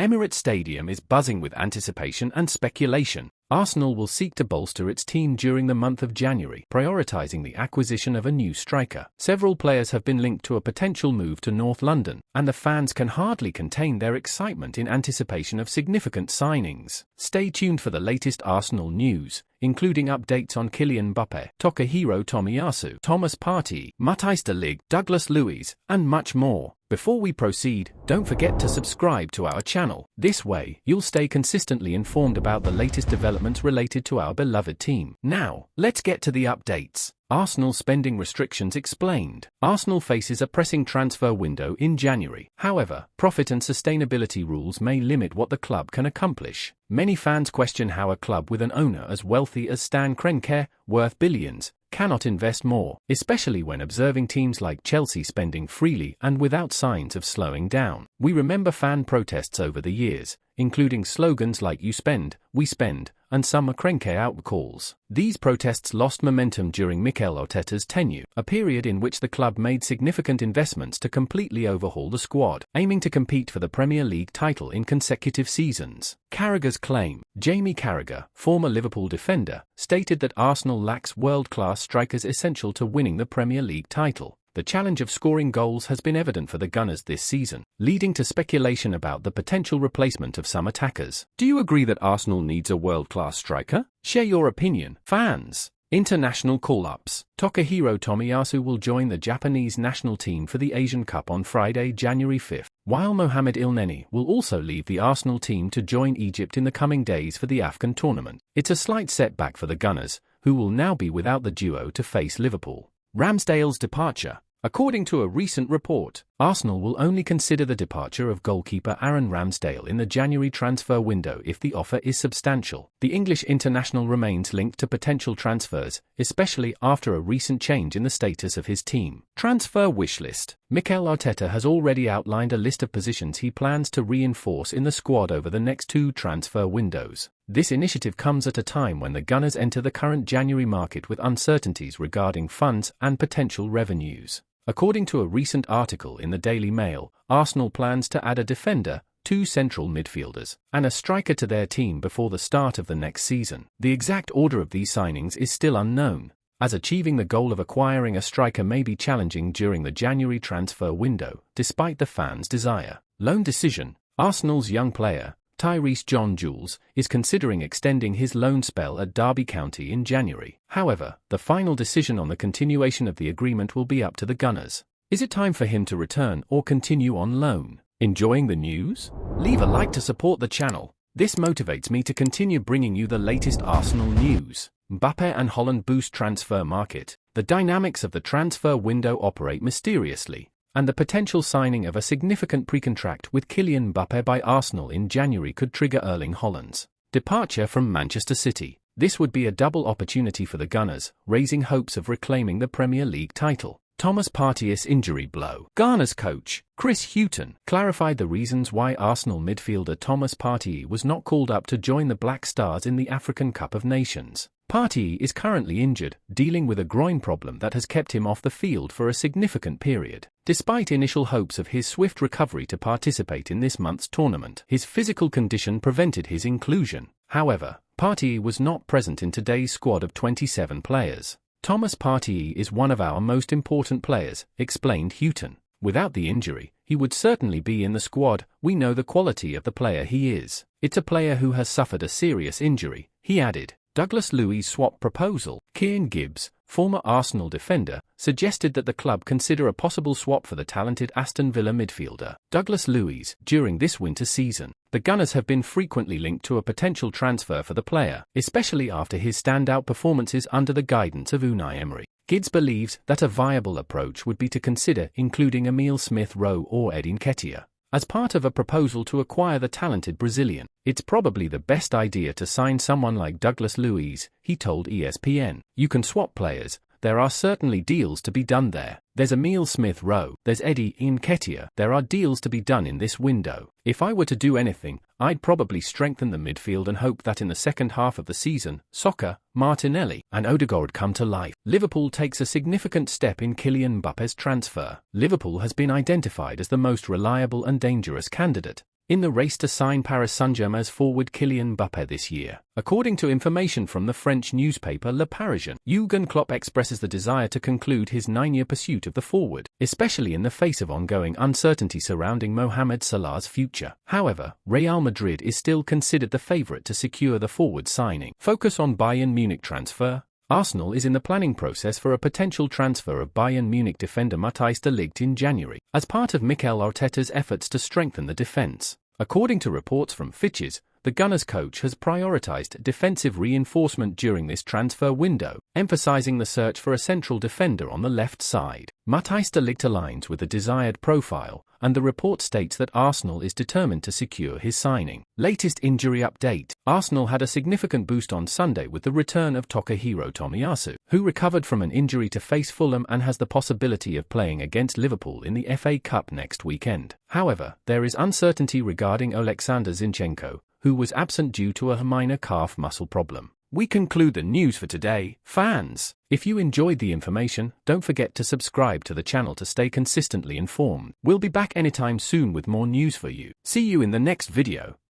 Emirates Stadium is buzzing with anticipation and speculation. Arsenal will seek to bolster its team during the month of January, prioritizing the acquisition of a new striker. Several players have been linked to a potential move to North London, and the fans can hardly contain their excitement in anticipation of significant signings. Stay tuned for the latest Arsenal news, including updates on Kilian Mbappé, Takahiro Tomiyasu, Thomas Partey, Matthijs de Ligt, Douglas Luiz, and much more. Before we proceed, don't forget to subscribe to our channel. This way, you'll stay consistently informed about the latest developments related to our beloved team. Now, let's get to the updates. Arsenal spending restrictions explained. Arsenal faces a pressing transfer window in January. However, profit and sustainability rules may limit what the club can accomplish. Many fans question how a club with an owner as wealthy as Stan Kroenke, worth billions, cannot invest more, especially when observing teams like Chelsea spending freely and without signs of slowing down. We remember fan protests over the years, including slogans like "You spend, we spend," and some Kroenke out calls. These protests lost momentum during Mikel Arteta's tenure, a period in which the club made significant investments to completely overhaul the squad, aiming to compete for the Premier League title in consecutive seasons. Carragher's claim. Jamie Carragher, former Liverpool defender, stated that Arsenal lacks world-class strikers essential to winning the Premier League title. The challenge of scoring goals has been evident for the Gunners this season, leading to speculation about the potential replacement of some attackers. Do you agree that Arsenal needs a world-class striker? Share your opinion, fans. International call-ups. Takahiro Tomiyasu will join the Japanese national team for the Asian Cup on Friday, January 5th, while Mohamed Elneny will also leave the Arsenal team to join Egypt in the coming days for the AFCON tournament. It's a slight setback for the Gunners, who will now be without the duo to face Liverpool. Ramsdale's departure. According to a recent report, Arsenal will only consider the departure of goalkeeper Aaron Ramsdale in the January transfer window if the offer is substantial. The English international remains linked to potential transfers, especially after a recent change in the status of his team. Transfer wishlist. Mikel Arteta has already outlined a list of positions he plans to reinforce in the squad over the next 2 transfer windows. This initiative comes at a time when the Gunners enter the current January market with uncertainties regarding funds and potential revenues. According to a recent article in the Daily Mail, Arsenal plans to add a defender, 2 central midfielders, and a striker to their team before the start of the next season. The exact order of these signings is still unknown, as achieving the goal of acquiring a striker may be challenging during the January transfer window, despite the fans' desire. Loan decision. Arsenal's young player, Tyrese John-Jules, is considering extending his loan spell at Derby County in January. However, the final decision on the continuation of the agreement will be up to the Gunners. Is it time for him to return or continue on loan? Enjoying the news? Leave a like to support the channel. This motivates me to continue bringing you the latest Arsenal news. Mbappé and Holland boost transfer market. The dynamics of the transfer window operate mysteriously, and the potential signing of a significant pre-contract with Kilian Mbappé by Arsenal in January could trigger Erling Haaland's departure from Manchester City. This would be a double opportunity for the Gunners, raising hopes of reclaiming the Premier League title. Thomas Partey's injury blow. Ghana's coach, Chris Hughton, clarified the reasons why Arsenal midfielder Thomas Partey was not called up to join the Black Stars in the African Cup of Nations. Partey is currently injured, dealing with a groin problem that has kept him off the field for a significant period. Despite initial hopes of his swift recovery to participate in this month's tournament, his physical condition prevented his inclusion. However, Partey was not present in today's squad of 27 players. Thomas Partey is one of our most important players, explained Hughton. Without the injury, he would certainly be in the squad. We know the quality of the player he is. It's a player who has suffered a serious injury, he added. Douglas Luiz swap proposal. Kieran Gibbs, former Arsenal defender, suggested that the club consider a possible swap for the talented Aston Villa midfielder, Douglas Luiz, during this winter season. The Gunners have been frequently linked to a potential transfer for the player, especially after his standout performances under the guidance of Unai Emery. Gibbs believes that a viable approach would be to consider including Emile Smith-Rowe or Eddie Nketiah as part of a proposal to acquire the talented Brazilian. It's probably the best idea to sign someone like Douglas Luiz, he told ESPN. You can swap players. There are certainly deals to be done there. There's Emile Smith-Rowe, there's Eddie Nketiah. There are deals to be done in this window. If I were to do anything, I'd probably strengthen the midfield and hope that in the second half of the season, Saka, Martinelli, and Odegaard come to life. Liverpool takes a significant step in Kylian Mbappe's transfer. Liverpool has been identified as the most reliable and dangerous candidate. in the race to sign Paris Saint-Germain's forward Kilian Mbappé this year. According to information from the French newspaper Le Parisien, Jurgen Klopp expresses the desire to conclude his 9-year pursuit of the forward, especially in the face of ongoing uncertainty surrounding Mohamed Salah's future. However, Real Madrid is still considered the favourite to secure the forward signing. Focus on Bayern Munich transfer. Arsenal is in the planning process for a potential transfer of Bayern Munich defender Partey'S in January, as part of Mikel Arteta's efforts to strengthen the defence. According to reports from Fitches, the Gunners' coach has prioritised defensive reinforcement during this transfer window, emphasising the search for a central defender on the left side. Partey'S aligns with the desired profile, and the report states that Arsenal is determined to secure his signing. Latest injury update. Arsenal had a significant boost on Sunday with the return of Takahiro Tomiyasu, who recovered from an injury to face Fulham and has the possibility of playing against Liverpool in the FA Cup next weekend. However, there is uncertainty regarding Alexander Zinchenko, who was absent due to a minor calf muscle problem. We conclude the news for today, fans. If you enjoyed the information, don't forget to subscribe to the channel to stay consistently informed. We'll be back anytime soon with more news for you. See you in the next video.